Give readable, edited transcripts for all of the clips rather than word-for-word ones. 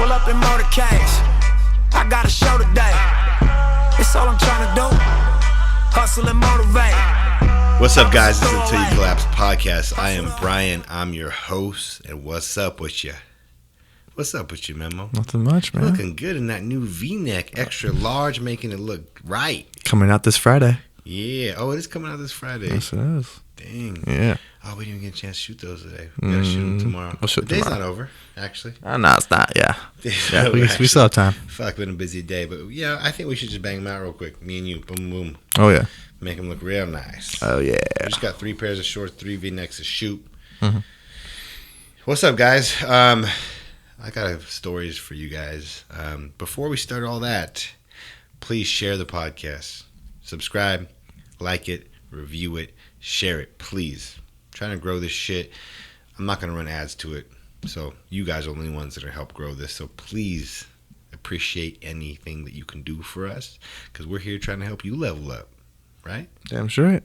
Pull up in motorcades. I got a show today. It's all I'm trying to do. Hustle and motivate. What's up, guys? This is the Til You Collapse Podcast. I am Brian. I'm your host. And what's up with you? What's up with you, Memo? Nothing much, man. Looking good in that new V-neck, extra large, making it look right. Coming out this Friday. Yeah. Oh, it is coming out this Friday. Yes, it is. Dang. Yeah. Oh, we didn't even get a chance to shoot those today. We gotta shoot them tomorrow. We'll shoot the day's tomorrow. not over, actually. No, it's not. Yeah. We still have time. Fuck, been a busy day, but yeah, I think we should just bang them out real quick. Me and you, boom, boom. Oh yeah. Make them look real nice. Oh yeah. We just got 3 pairs of shorts, 3 V-necks to shoot. Mm-hmm. What's up, guys? I got stories for you guys. Before we start all that, please share the podcast. Subscribe, like it, review it, share it, please. I'm trying to grow this shit. I'm not going to run ads to it. So you guys are the only ones that are help grow this. So please appreciate anything that you can do for us, because we're here trying to help you level up, right? Damn straight.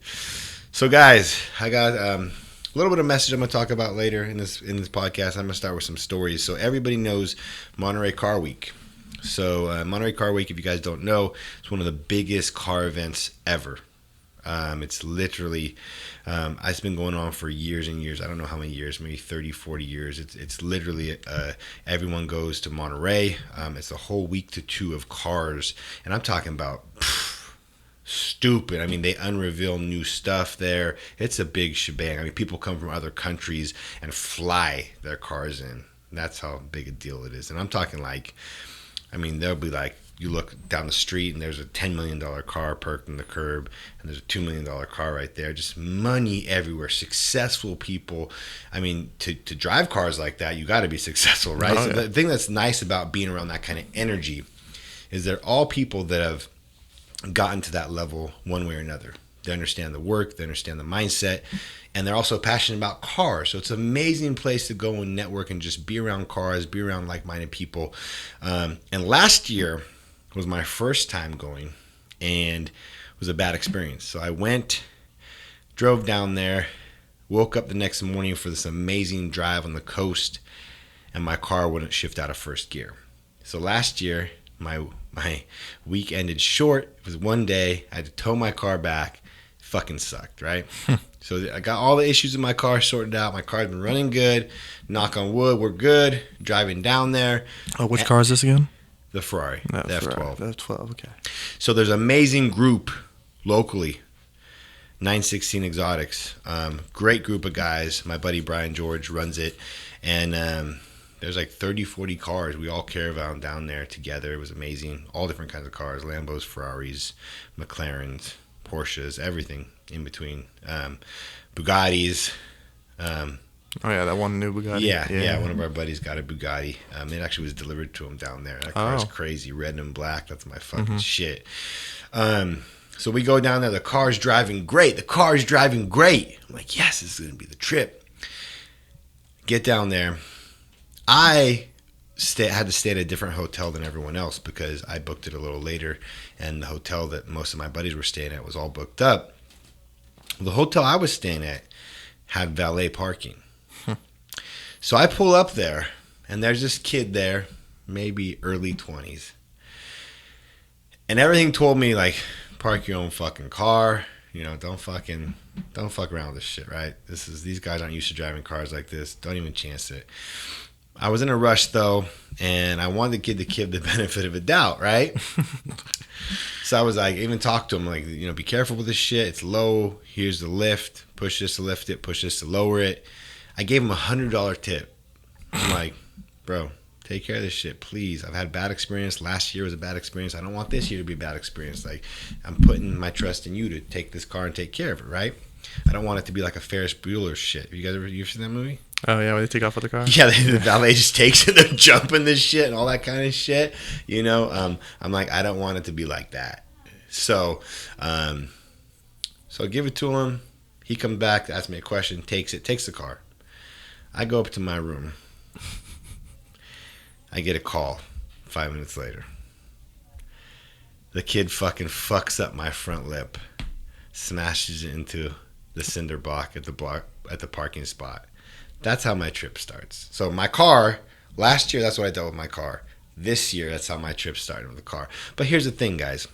So guys, I got a little bit of message I'm going to talk about later in this podcast. I'm going to start with some stories. So everybody knows Monterey Car Week. So Monterey Car Week, if you guys don't know, it's one of the biggest car events ever. It's literally, it's been going on for years and years. I don't know how many years, maybe 30, 40 years. It's literally, everyone goes to Monterey. It's a whole week to 2 of cars. And I'm talking about stupid. I mean, they unreveal new stuff there. It's a big shebang. I mean, people come from other countries and fly their cars in. That's how big a deal it is. And I'm talking like, I mean, they'll be like, you look down the street and there's a $10 million car parked on the curb, and there's a $2 million car right there. Just money everywhere. Successful people. I mean, to drive cars like that, you got to be successful, right? Oh, so yeah. the thing that's nice about being around that kind of energy is they're all people that have gotten to that level one way or another. They understand the work, they understand the mindset, and they're also passionate about cars. So it's an amazing place to go and network and just be around cars, be around like-minded people. And last year was my first time going, and it was a bad experience. So I went, drove down there, woke up the next morning for this amazing drive on the coast, and my car wouldn't shift out of first gear. So last year, my week ended short. It was one day. I had to tow my car back. Fucking sucked, right? So I got all the issues in my car sorted out. My car's been running good. Knock on wood, we're good. Driving down there. Oh, which car is this again? The Ferrari, the F12. The F12, okay. So there's an amazing group locally, 916 Exotics. Great group of guys. My buddy Brian George runs it. And there's like 30, 40 cars. We all caravan down there together. It was amazing. All different kinds of cars. Lambos, Ferraris, McLarens, Porsches, everything in between. Bugattis. Oh yeah, that one new Bugatti. Yeah. One of our buddies got a Bugatti. It actually was delivered to him down there. That car is crazy, red and black. That's my fucking shit. So we go down there. The car's driving great. I'm like, yes, this is gonna be the trip. Get down there. I had to stay at a different hotel than everyone else because I booked it a little later, and the hotel that most of my buddies were staying at was all booked up. The hotel I was staying at had valet parking. So I pull up there, and there's this kid there, maybe early 20s. And everything told me, like, park your own fucking car. You know, don't fuck around with this shit, right? These guys aren't used to driving cars like this. Don't even chance it. I was in a rush, though, and I wanted the kid to give the benefit of a doubt, right? So I was like, even talk to him, like, you know, be careful with this shit. It's low. Here's the lift. Push this to lift it. Push this to lower it. I gave him a $100 tip. I'm like, bro, take care of this shit, please. I've had bad experience. Last year was a bad experience. I don't want this year to be a bad experience. Like, I'm putting my trust in you to take this car and take care of it, right? I don't want it to be like a Ferris Bueller shit. Have you guys ever seen that movie? Oh yeah, when they take off with the car. Yeah, the valet just takes it. They're jumping this shit and all that kind of shit. You know, I'm like, I don't want it to be like that. So I give it to him. He comes back, asks me a question, takes the car. I go up to my room. I get a call 5 minutes later. The kid fucking fucks up my front lip, smashes it into the cinder block at the parking spot. That's how my trip starts. So my car, last year, that's what I dealt with my car. This year, that's how my trip started with the car. But here's the thing, guys.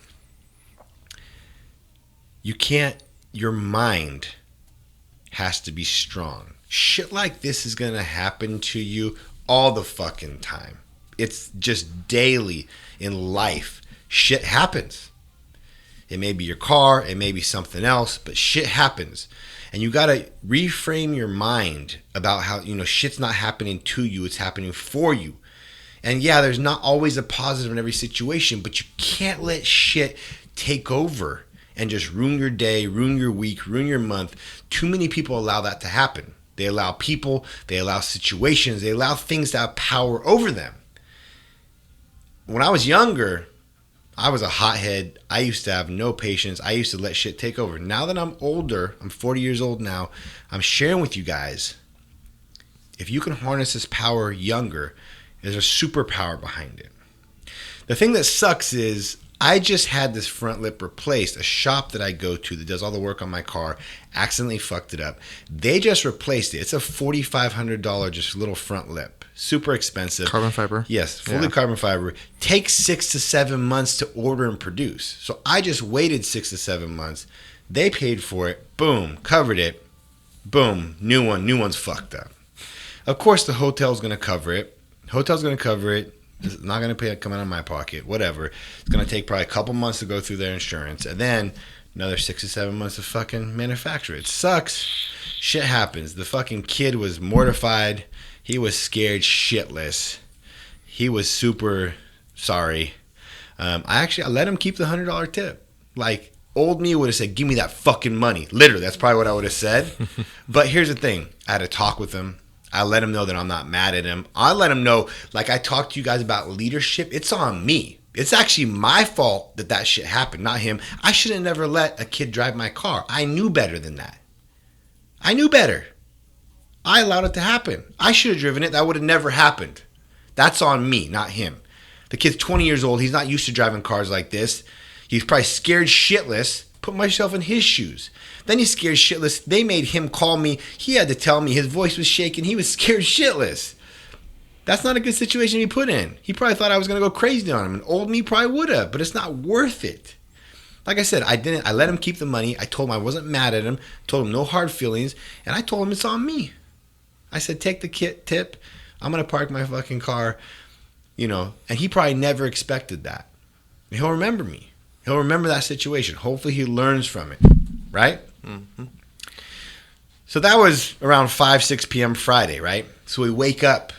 Your mind has to be strong. Shit like this is going to happen to you all the fucking time. It's just daily in life. Shit happens. It may be your car, it may be something else, but shit happens. And you got to reframe your mind about how, shit's not happening to you, it's happening for you. And yeah, there's not always a positive in every situation, but you can't let shit take over and just ruin your day, ruin your week, ruin your month. Too many people allow that to happen. They allow people, they allow situations, they allow things to have power over them. When I was younger, I was a hothead. I used to have no patience. I used to let shit take over. Now that I'm older, I'm 40 years old now, I'm sharing with you guys, if you can harness this power younger, there's a superpower behind it. The thing that sucks is I just had this front lip replaced. A shop that I go to that does all the work on my car accidentally fucked it up. They just replaced it. It's a $4,500 just little front lip. Super expensive. Carbon fiber? Yes, fully carbon fiber. Takes 6 to 7 months to order and produce. So I just waited 6 to 7 months. They paid for it. Boom. Covered it. Boom. New one. New one's fucked up. Of course, the hotel's going to cover it. Hotel's going to cover it. It's not going to pay it coming out of my pocket. Whatever. It's going to take probably a couple months to go through their insurance. And then another 6 to 7 months to fucking manufacture it. It sucks. Shit happens. The fucking kid was mortified. He was scared shitless. He was super sorry. I let him keep the $100 tip. Like, old me would have said, give me that fucking money. Literally, that's probably what I would have said. But here's the thing. I had to talk with him. I let him know that I'm not mad at him. I let him know, like I talked to you guys about leadership, it's on me. It's actually my fault that shit happened, not him. I should have never let a kid drive my car. I knew better than that. I knew better. I allowed it to happen. I should have driven it. That would have never happened. That's on me, not him. The kid's 20 years old. He's not used to driving cars like this. He's probably scared shitless. Put myself in his shoes. Then he's scared shitless. They made him call me. He had to tell me. His voice was shaking. He was scared shitless. That's not a good situation to be put in. He probably thought I was going to go crazy on him. And old me probably would have, but it's not worth it. Like I said, I let him keep the money. I told him I wasn't mad at him. Told him no hard feelings. And I told him it's on me. I said, take the tip. I'm going to park my fucking car. And he probably never expected that. He'll remember me. He'll remember that situation. Hopefully he learns from it. Right? Mm-hmm. So that was around 5, 6 p.m. Friday, right? So we wake up.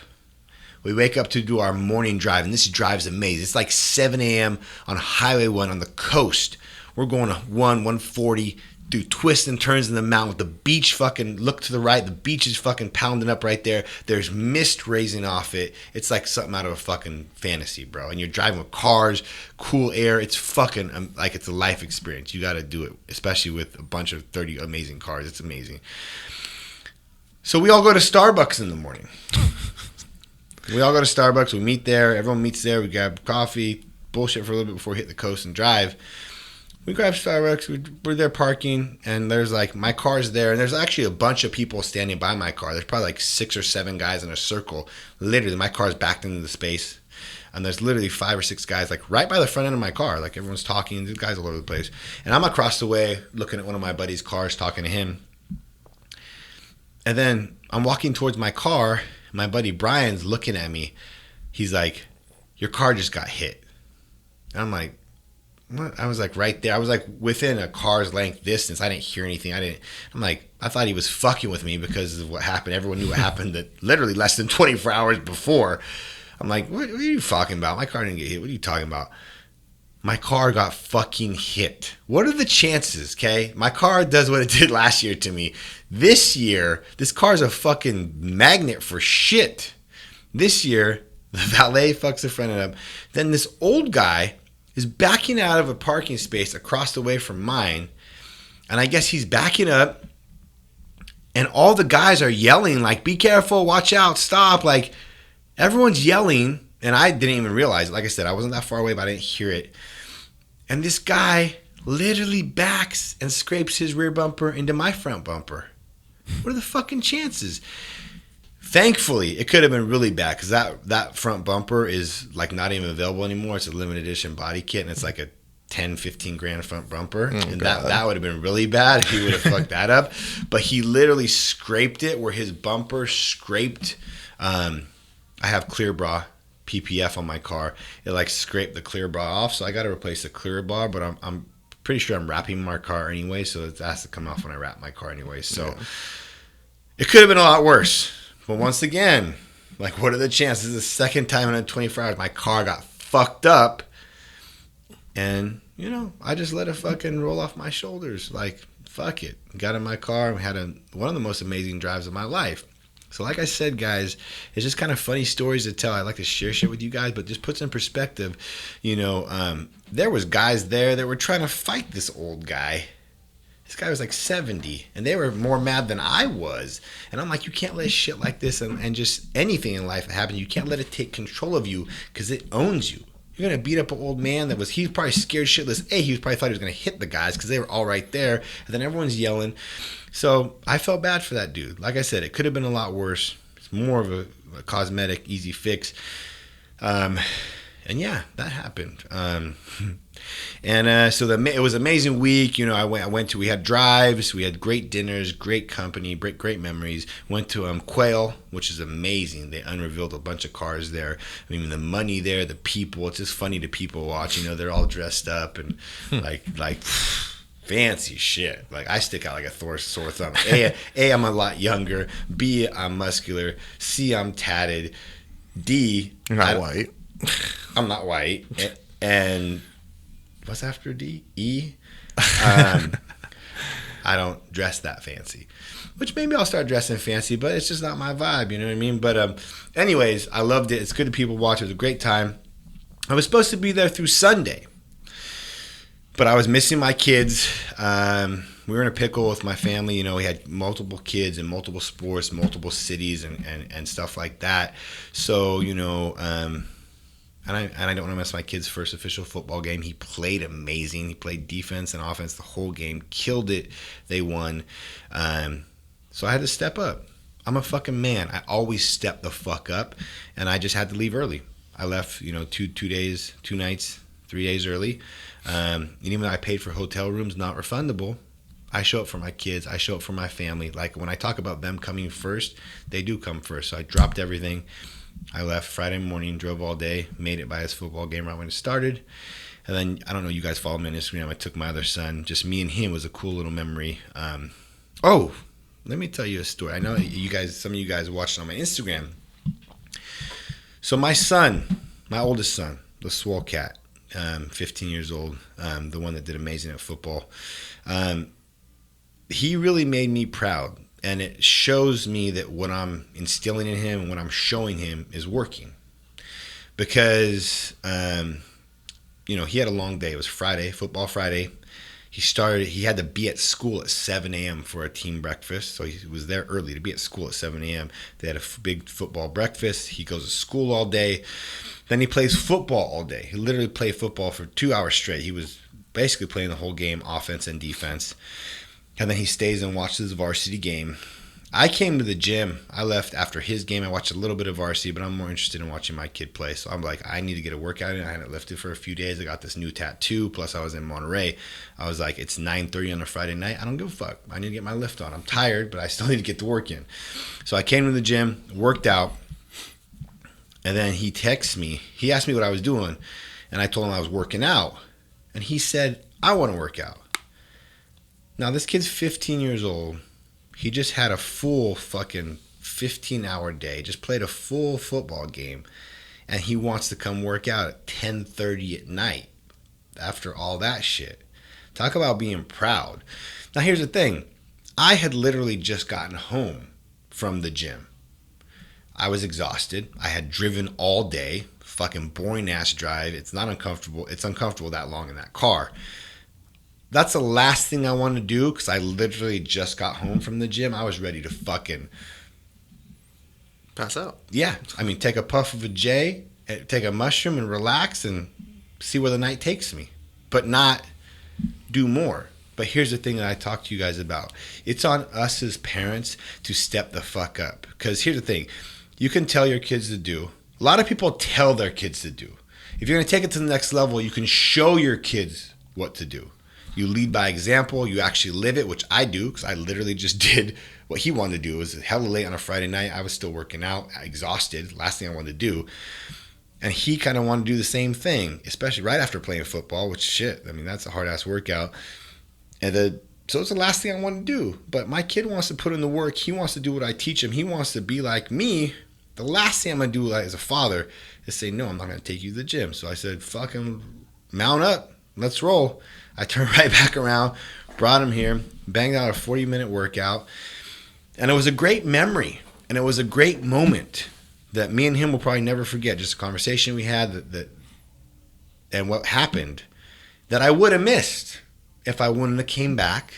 We wake up to do our morning drive. And this drive's amazing. It's like 7 a.m. on Highway 1 on the coast. We're going to 140, do twists and turns in the mountain with the beach fucking, look to the right. The beach is fucking pounding up right there. There's mist raising off it. It's like something out of a fucking fantasy, bro. And you're driving with cars, cool air. It's fucking, like it's a life experience. You got to do it, especially with a bunch of 30 amazing cars. It's amazing. So we all go to Starbucks in the morning. We all go to Starbucks. We meet there. Everyone meets there. We grab coffee, bullshit for a little bit before we hit the coast and drive. We grab Starbucks, we're there parking, and there's like, my car's there, and there's actually a bunch of people standing by my car. There's probably like 6 or 7 guys in a circle. Literally, my car's backed into the space, and there's literally 5 or 6 guys like right by the front end of my car. Like everyone's talking, there's guys all over the place. And I'm across the way looking at one of my buddy's cars, talking to him. And then I'm walking towards my car, my buddy Brian's looking at me. He's like, your car just got hit. And I'm like, what? I was like right there. I was like within a car's length distance. I didn't hear anything. I'm like, I thought he was fucking with me because of what happened. Everyone knew what happened that literally less than 24 hours before. I'm like, what are you talking about? My car didn't get hit. What are you talking about? My car got fucking hit. What are the chances, okay? My car does what it did last year to me. This year, this car's a fucking magnet for shit. This year, the valet fucks the front end up. Then this old guy is backing out of a parking space across the way from mine. And I guess he's backing up. And all the guys are yelling, like, be careful, watch out, stop. Like, everyone's yelling. And I didn't even realize it. Like I said, I wasn't that far away, but I didn't hear it. And this guy literally backs and scrapes his rear bumper into my front bumper. What are the fucking chances? Thankfully, it could have been really bad because that front bumper is like not even available anymore. It's a limited edition body kit, and it's like a 10, 15 grand front bumper. And that would have been really bad if he would have fucked that up. But he literally scraped it where his bumper scraped. I have clear bra PPF on my car. It like scraped the clear bra off, so I got to replace the clear bra. But I'm pretty sure I'm wrapping my car anyway, so it has to come off when I wrap my car anyway. So it could have been a lot worse. But once again, like, what are the chances? This is the second time in 24 hours my car got fucked up, and I just let it fucking roll off my shoulders. Like, fuck it. Got in my car and had one of the most amazing drives of my life. So like I said, guys, it's just kind of funny stories to tell. I like to share shit with you guys, but just puts in perspective, there was guys there that were trying to fight this old guy. This guy was like 70, and they were more mad than I was. And I'm like, you can't let shit like this and just anything in life that happens, you can't let it take control of you because it owns you. You're going to beat up an old man he's probably scared shitless. He probably thought he was going to hit the guys because they were all right there. And then everyone's yelling. So I felt bad for that dude. Like I said, it could have been a lot worse. It's more of a cosmetic, easy fix. And yeah, that happened. So it was an amazing week. We had drives, we had great dinners, great company, great memories. Went to Quail, which is amazing. They unrevealed a bunch of cars there. I mean, the money there, the people. It's just funny to people watch. They're all dressed up and like fancy shit. Like, I stick out like a sore thumb. A, I'm a lot younger. B, I'm muscular. C, I'm tatted. D, you're not white. I'm not white. And what's after D? E? I don't dress that fancy. Which maybe I'll start dressing fancy, but it's just not my vibe, you know what I mean? But anyways, I loved it. It's good to people watch. It was a great time. I was supposed to be there through Sunday, but I was missing my kids. We were in a pickle with my family. We had multiple kids in multiple sports, multiple cities, and stuff like that. So, And I don't want to miss my kid's first official football game. He played amazing. He played defense and offense the whole game. Killed it. They won. So I had to step up. I'm a fucking man. I always step the fuck up. And I just had to leave early. I left, 2 nights, 3 days early. And even though I paid for hotel rooms, not refundable, I show up for my kids. I show up for my family. Like, when I talk about them coming first, they do come first. So I dropped everything. I left Friday morning, drove all day, made it by his football game right when it started. And then, I don't know, you guys follow me on Instagram. I took my other son. Just me and him was a cool little memory. Let me tell you a story. I know some of you guys watched on my Instagram. So my son, my oldest son, the swole cat, 15 years old, the one that did amazing at football, he really made me proud. And it shows me that what I'm instilling in him and what I'm showing him is working. Because, he had a long day. It was Friday, football Friday. He had to be at school at 7 a.m. for a team breakfast. So he was there early to be at school at 7 a.m. They had a big football breakfast. He goes to school all day. Then he plays football all day. He literally played football for 2 hours straight. He was basically playing the whole game, offense and defense. And then he stays and watches his varsity game. I came to the gym. I left after his game. I watched a little bit of varsity, but I'm more interested in watching my kid play. So I'm like, I need to get a workout in. I hadn't lifted for a few days. I got this new tattoo. Plus, I was in Monterey. I was like, it's 9:30 on a Friday night. I don't give a fuck. I need to get my lift on. I'm tired, but I still need to get the work in. So I came to the gym, worked out, and then he texts me. He asked me what I was doing, and I told him I was working out. And he said, I want to work out. Now, this kid's 15 years old. He just had a full fucking 15-hour day, just played a full football game, and he wants to come work out at 10:30 at night after all that shit. Talk about being proud. Now, here's the thing. I had literally just gotten home from the gym. I was exhausted. I had driven all day. Fucking boring-ass drive. It's not uncomfortable. It's uncomfortable that long in that car. That's the last thing I want to do because I literally just got home from the gym. I was ready to fucking pass out. Yeah. I mean, take a puff of a J, take a mushroom and relax and see where the night takes me. But not do more. But here's the thing that I talk to you guys about. It's on us as parents to step the fuck up. Because here's the thing. You can tell your kids to do. A lot of people tell their kids to do. If you're going to take it to the next level, you can show your kids what to do. You lead by example. You actually live it, which I do, because I literally just did what he wanted to do. It was hella late on a Friday night. I was still working out, exhausted. Last thing I wanted to do. And he kind of wanted to do the same thing, especially right after playing football, which shit, I mean, that's a hard-ass workout. And so it's the last thing I want to do. But my kid wants to put in the work. He wants to do what I teach him. He wants to be like me. The last thing I'm going to do as a father is say, no, I'm not going to take you to the gym. So I said, fucking mount up. Let's roll. I turned right back around, brought him here, banged out a 40-minute workout. And it was a great memory. And it was a great moment that me and him will probably never forget. Just a conversation we had and what happened that I would have missed if I wouldn't have came back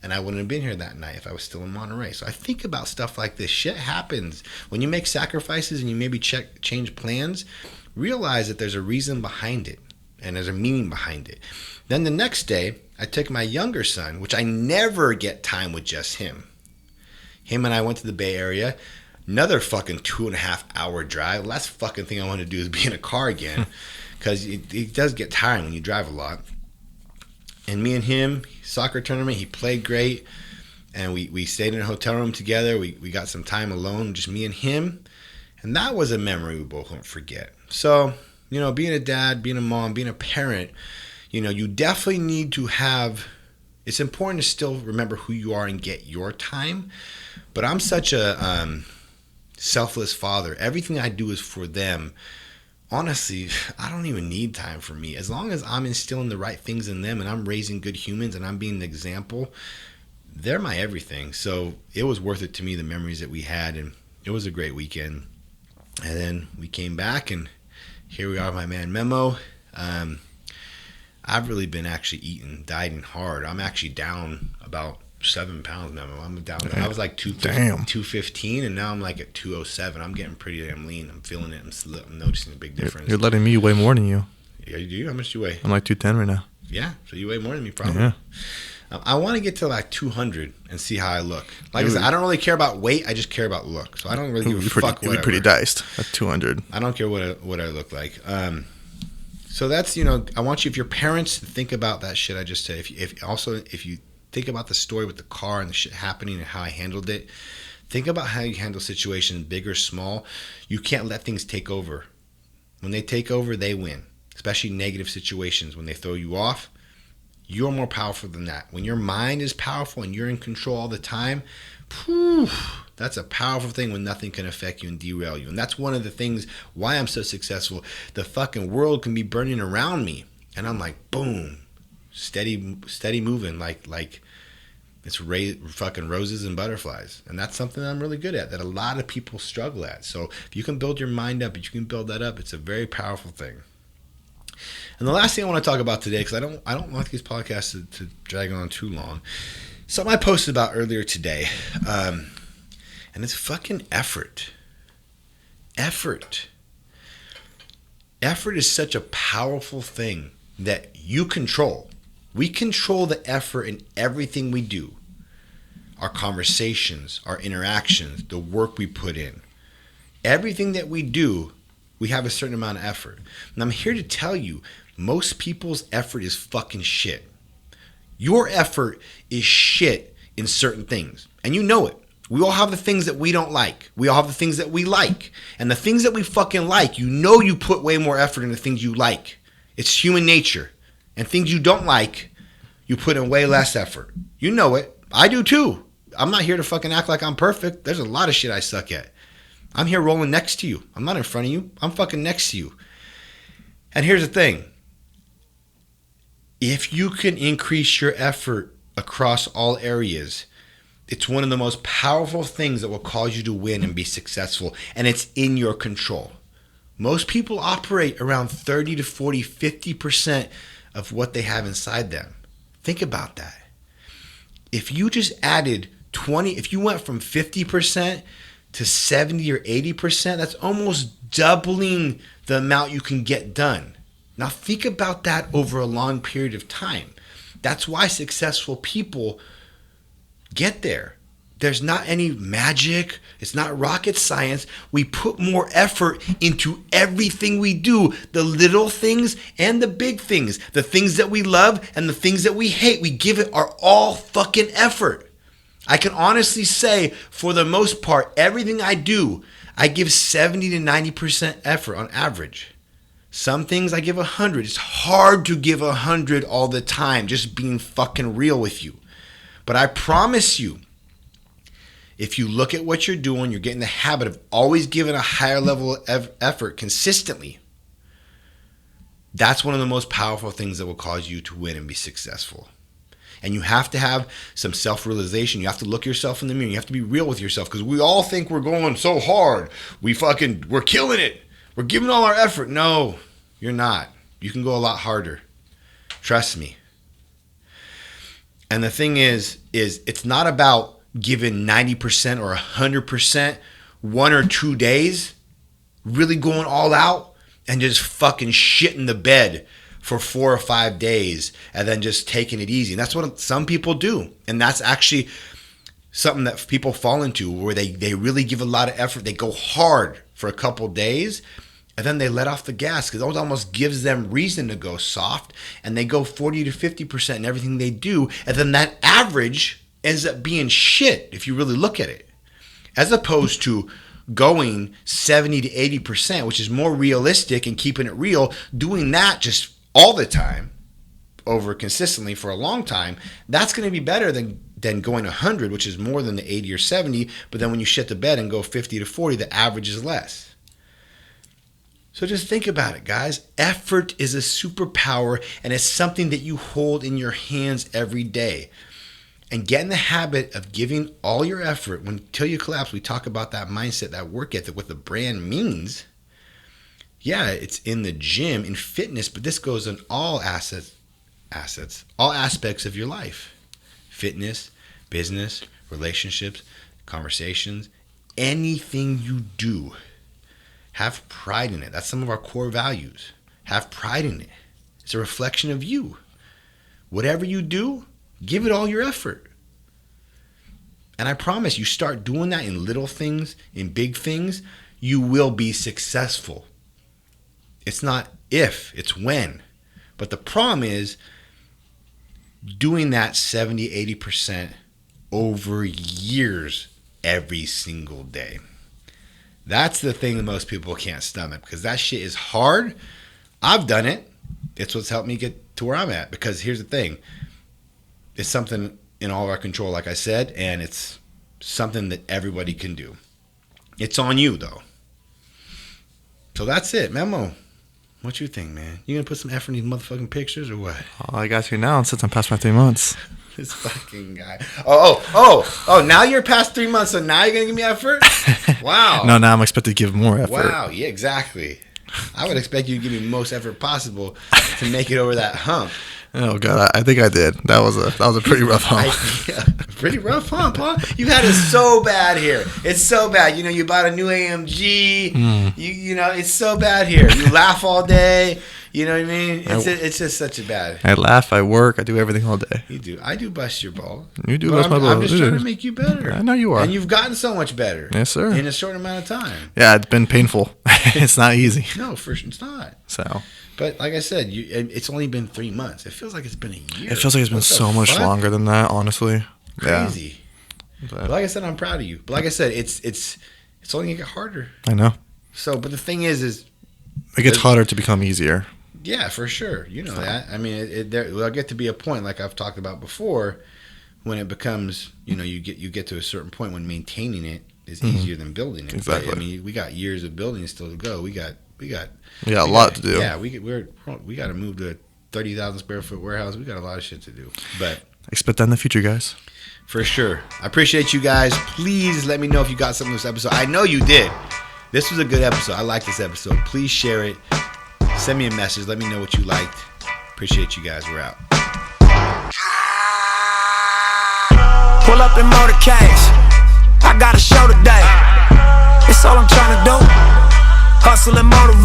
and I wouldn't have been here that night if I was still in Monterey. So I think about stuff like this. Shit happens. When you make sacrifices and you maybe change plans, realize that there's a reason behind it and there's a meaning behind it. Then the next day, I took my younger son, which I never get time with just him. Him and I went to the Bay Area. Another fucking 2.5 hour drive. Last fucking thing I want to do is be in a car again because it does get tiring when you drive a lot. And me and him, soccer tournament, he played great. And we stayed in a hotel room together. We got some time alone, just me and him. And that was a memory we both won't forget. So, you know, being a dad, being a mom, being a parent, you know, you definitely need to have, it's important to still remember who you are and get your time. But I'm such a selfless father. Everything I do is for them. Honestly, I don't even need time for me. As long as I'm instilling the right things in them and I'm raising good humans and I'm being an example, they're my everything. So it was worth it to me, the memories that we had, and it was a great weekend. And then we came back, and here we are, my man Memo. I've really been actually dieting hard. I'm actually down about 7 pounds now. I'm down. I was like 215, and now I'm like at 207. I'm getting pretty damn lean. I'm feeling it. I'm noticing a big difference. You're letting me weigh more than you. Yeah, you do? How much do you weigh? I'm like 210 right now. Yeah, so you weigh more than me probably. Yeah. I want to get to like 200 and see how I look. Like I said, I don't really care about weight. I just care about look. So I don't really give a fuck whatever. You're pretty diced at 200. I don't care what I look like. So that's, you know, I want you, if your parents, think about that shit I just said. If you think about the story with the car and the shit happening and how I handled it, think about how you handle situations, big or small. You can't let things take over. When they take over, they win. Especially negative situations. When they throw you off, you're more powerful than that. When your mind is powerful and you're in control all the time, that's a powerful thing when nothing can affect you and derail you. And that's one of the things why I'm so successful. The fucking world can be burning around me, and I'm like, boom, steady moving, like it's fucking roses and butterflies. And that's something that I'm really good at, that a lot of people struggle at. So if you can build your mind up, if you can build that up, it's a very powerful thing. And the last thing I want to talk about today, because I don't want these podcasts to drag on too long, something I posted about earlier today, and it's fucking effort. Effort is such a powerful thing that you control. We control the effort in everything we do. Our conversations, our interactions, the work we put in. Everything that we do, we have a certain amount of effort. And I'm here to tell you, most people's effort is fucking shit. Your effort is shit in certain things. And you know it. We all have the things that we don't like. We all have the things that we like. And the things that we fucking like, you know you put way more effort in the things you like. It's human nature. And things you don't like, you put in way less effort. You know it. I do too. I'm not here to fucking act like I'm perfect. There's a lot of shit I suck at. I'm here rolling next to you. I'm not in front of you. I'm fucking next to you. And here's the thing. If you can increase your effort across all areas, it's one of the most powerful things that will cause you to win and be successful. And it's in your control. Most people operate around 30 to 40, 50% of what they have inside them. Think about that. If you just added 20, if you went from 50% to 70 or 80%, that's almost doubling the amount you can get done. Now think about that over a long period of time. That's why successful people get there. There's not any magic. It's not rocket science. We put more effort into everything we do, the little things and the big things, the things that we love and the things that we hate. We give it our all fucking effort. I can honestly say, for the most part, everything I do, I give 70 to 90% effort on average. Some things I give 100. It's hard to give 100 all the time, just being fucking real with you. But I promise you, if you look at what you're doing, you're getting the habit of always giving a higher level of effort consistently. That's one of the most powerful things that will cause you to win and be successful. And you have to have some self-realization. You have to look yourself in the mirror. You have to be real with yourself, because we all think we're going so hard. We're killing it. We're giving all our effort. No, you're not. You can go a lot harder. Trust me. And the thing is it's not about giving 90% or 100% 1 or 2 days, really going all out and just fucking shitting the bed for 4 or 5 days and then just taking it easy. And that's what some people do. And that's actually something that people fall into, where they really give a lot of effort. They go hard for a couple days and then they let off the gas, because it almost gives them reason to go soft, and they go 40 to 50% in everything they do. And then that average ends up being shit if you really look at it, as opposed to going 70 to 80%, which is more realistic and keeping it real. Doing that just all the time, over consistently for a long time, that's going to be better than going 100, which is more than the 80 or 70. But then when you shit the bed and go 50 to 40, the average is less. So just think about it, guys. Effort is a superpower, and it's something that you hold in your hands every day. And get in the habit of giving all your effort. When Till You Collapse, we talk about that mindset, that work ethic, what the brand means. Yeah, it's in the gym, in fitness, but this goes in all all aspects of your life. Fitness, business, relationships, conversations, anything you do. Have pride in it. That's some of our core values. Have pride in it. It's a reflection of you. Whatever you do, give it all your effort. And I promise, you start doing that in little things, in big things, you will be successful. It's not if, it's when. But the problem is doing that 70, 80% over years every single day. That's the thing that most people can't stomach, because that shit is hard. I've done it. It's what's helped me get to where I'm at, because here's the thing. It's something in all of our control, like I said, and it's something that everybody can do. It's on you, though. So that's it. Memo, what you think, man? You gonna put some effort in these motherfucking pictures or what? All I got here now, since I'm past my 3 months. This fucking guy. Oh, now you're past 3 months, so now you're gonna give me effort? Wow. No, now I'm expected to give more effort. Wow, yeah, exactly. I would expect you to give me the most effort possible to make it over that hump. Oh God, I think I did. That was a pretty rough hump. Pretty rough hump, huh? You had it so bad here. It's so bad. You know, you bought a new AMG. You know, it's so bad here. You laugh all day. You know what I mean? It's just such a bad. I laugh. I work. I do everything all day. You do. I do bust your ball. You do bust my ball. I'm just trying to make you better. I know you are. And you've gotten so much better. Yes, sir. In a short amount of time. Yeah, it's been painful. It's not easy. No, it's not. So. But like I said, it's only been 3 months. It feels like it's been a year. It feels like it's been so much longer than that, honestly. Crazy. Yeah. But like I said, I'm proud of you. But like I said, it's only gonna get harder. I know. So, but the thing is it gets harder to become easier. Yeah, for sure. You know that. I mean, there'll get to be a point, like I've talked about before, when it becomes, you know, you get to a certain point when maintaining it is easier than building it. Exactly. But, I mean, we got years of building still to go. We got a lot to do. Yeah, we got to move to a 30,000 square foot warehouse. We got a lot of shit to do. But expect that in the future, guys. For sure. I appreciate you guys. Please let me know if you got something from this episode. I know you did. This was a good episode. I like this episode. Please share it. Send me a message. Let me know what you liked. Appreciate you guys. We're out. Pull up in motorcades. I got a show today. It's all I'm trying to do. Hustle and motivate.